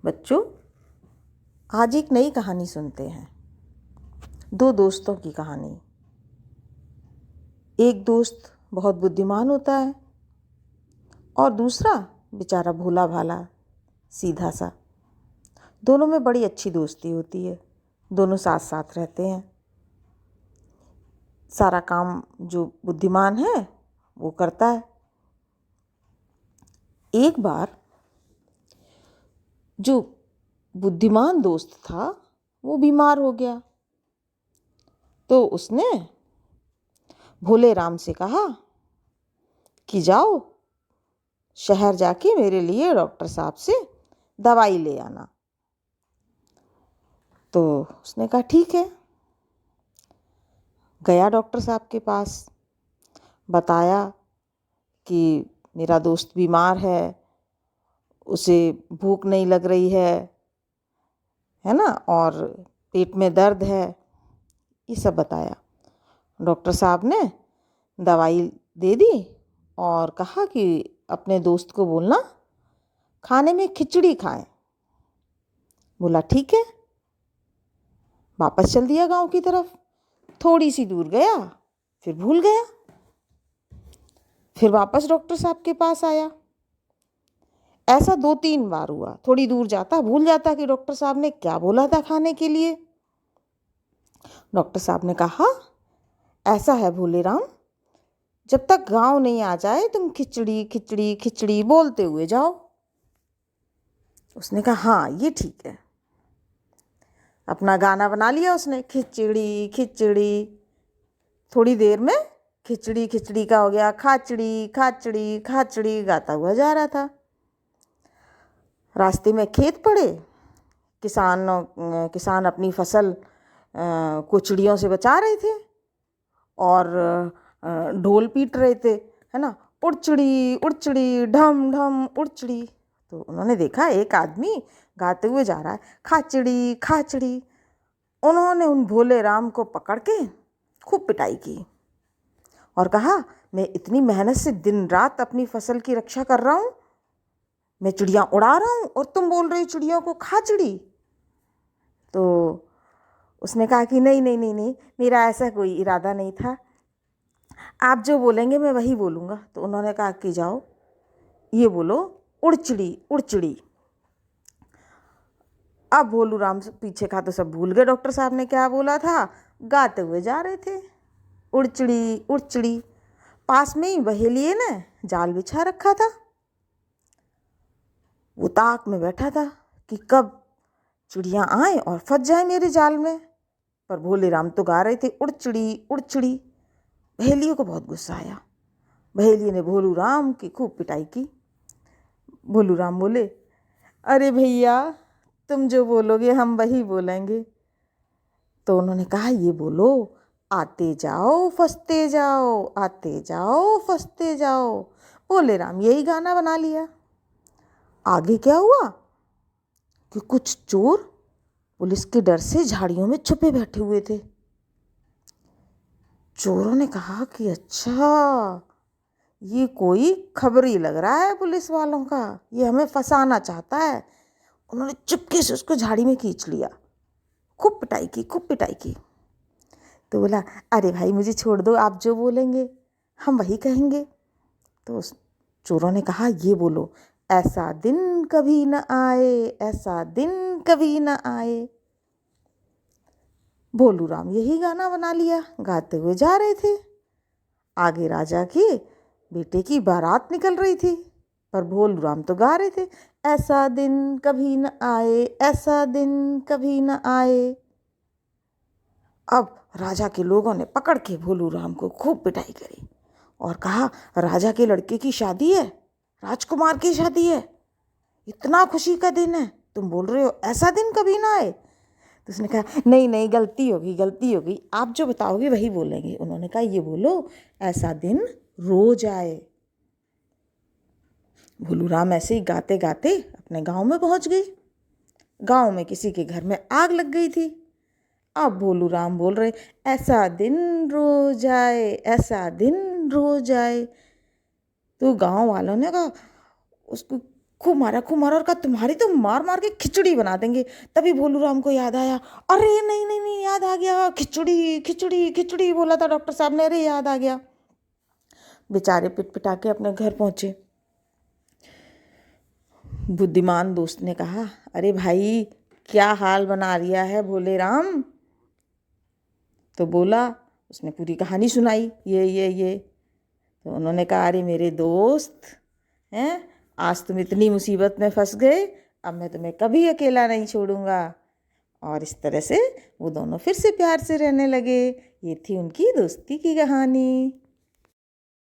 बच्चों, आज एक नई कहानी सुनते हैं। दो दोस्तों की कहानी। एक दोस्त बहुत बुद्धिमान होता है और दूसरा बेचारा भोला भाला सीधा सा। दोनों में बड़ी अच्छी दोस्ती होती है। दोनों साथ साथ रहते हैं। सारा काम जो बुद्धिमान है वो करता है। एक बार जो बुद्धिमान दोस्त था वो बीमार हो गया, तो उसने भोले राम से कहा कि जाओ शहर जाके मेरे लिए डॉक्टर साहब से दवाई ले आना। तो उसने कहा ठीक है। गया डॉक्टर साहब के पास, बताया कि मेरा दोस्त बीमार है, उसे भूख नहीं लग रही है ना, और पेट में दर्द है, ये सब बताया। डॉक्टर साहब ने दवाई दे दी और कहा कि अपने दोस्त को बोलना खाने में खिचड़ी खाएं। बोला ठीक है। वापस चल दिया गांव की तरफ। थोड़ी सी दूर गया, फिर भूल गया। फिर वापस डॉक्टर साहब के पास आया। ऐसा 2-3 बार हुआ। थोड़ी दूर जाता, भूल जाता कि डॉक्टर साहब ने क्या बोला था खाने के लिए। डॉक्टर साहब ने कहा ऐसा है भोले राम, जब तक गांव नहीं आ जाए तुम खिचड़ी खिचड़ी खिचड़ी बोलते हुए जाओ। उसने कहा हाँ ये ठीक है। अपना गाना बना लिया उसने, खिचड़ी खिचड़ी। थोड़ी देर में खिचड़ी खिचड़ी का हो गया खाचड़ी खाचड़ी खाचड़ी, गाता हुआ जा रहा था। रास्ते में खेत पड़े। किसान अपनी फसल को चिड़ियों से बचा रहे थे और ढोल पीट रहे थे, है ना, उड़चड़ी उड़चड़ी ढम ढम उड़चड़ी। तो उन्होंने देखा एक आदमी गाते हुए जा रहा है खाचड़ी खाचड़ी। उन्होंने उन भोले राम को पकड़ के खूब पिटाई की और कहा मैं इतनी मेहनत से दिन रात अपनी फसल की रक्षा कर रहा हूँ, मैं चिड़िया उड़ा रहा हूँ और तुम बोल रही चिड़ियों को खाचड़ी। तो उसने कहा कि नहीं नहीं नहीं नहीं, मेरा ऐसा कोई इरादा नहीं था, आप जो बोलेंगे मैं वही बोलूँगा। तो उन्होंने कहा कि जाओ ये बोलो उड़चिड़ी उड़चिड़ी। अब भोलू राम पीछे का तो सब भूल गए डॉक्टर साहब ने क्या बोला था। गाते हुए जा रहे थे उड़चिड़ी उड़चिड़ी। पास में ही बहेलिए ने जाल बिछा रखा था। वो ताक में बैठा था कि कब चिड़ियाँ आए और फंस जाए मेरे जाल में। पर भोले राम तो गा रहे थे उड़चिड़ी उड़चिड़ी। बहेलियों को बहुत गुस्सा आया। बहेलिए ने भोलू राम की खूब पिटाई की। भोलू राम बोले अरे भैया, तुम जो बोलोगे हम वही बोलेंगे। तो उन्होंने कहा ये बोलो आते जाओ फंसते जाओ, आते जाओ फंसते जाओ। भोले राम यही गाना बना लिया। आगे क्या हुआ कि कुछ चोर पुलिस के डर से झाड़ियों में छुपे बैठे हुए थे। चोरों ने कहा कि अच्छा ये कोई खबरी लग रहा है पुलिस वालों का, ये हमें फंसाना चाहता है। उन्होंने चुपके से उसको झाड़ी में खींच लिया। खूब पिटाई की खूब पिटाई की। तो बोला अरे भाई मुझे छोड़ दो, आप जो बोलेंगे हम वही कहेंगे। तो उस चोरों ने कहा ये बोलो ऐसा दिन कभी न आए, ऐसा दिन कभी न आए। भोलू राम यही गाना बना लिया। गाते हुए जा रहे थे। आगे राजा के बेटे की बारात निकल रही थी, पर भोलू राम तो गा रहे थे ऐसा दिन कभी न आए, ऐसा दिन कभी न आए। अब राजा के लोगों ने पकड़ के भोलू राम को खूब पिटाई करी और कहा राजा के लड़के की शादी है, राजकुमार की शादी है, इतना खुशी का दिन है, तुम बोल रहे हो ऐसा दिन कभी ना आए। तो उसने कहा नहीं नहीं गलती होगी गलती होगी, आप जो बताओगे वही बोलेंगे। उन्होंने कहा ये बोलो ऐसा दिन रोज आए। भोलू राम ऐसे ही गाते गाते अपने गांव में पहुंच गई। गांव में किसी के घर में आग लग गई थी। अब भोलू राम बोल रहे ऐसा दिन रोज आए, ऐसा दिन रोज आए। तो गांव वालों ने कहा उसको खूब मारा और कहा तुम्हारी तो मार मार के खिचड़ी बना देंगे। तभी भोलू राम को याद आया, अरे नहीं नहीं नहीं, याद आ गया, खिचड़ी खिचड़ी खिचड़ी बोला था डॉक्टर साहब ने, अरे याद आ गया। बेचारे पिटपिटा के अपने घर पहुंचे। बुद्धिमान दोस्त ने कहा, अरे भाई क्या हाल बना लिया है भोले राम। तो बोला, उसने पूरी कहानी सुनाई, ये तो उन्होंने कहा, अरे मेरे दोस्त हैं, आज तुम इतनी मुसीबत में फंस गए, अब मैं तुम्हें कभी अकेला नहीं छोड़ूंगा। और इस तरह से वो दोनों फिर से प्यार से रहने लगे। ये थी उनकी दोस्ती की कहानी।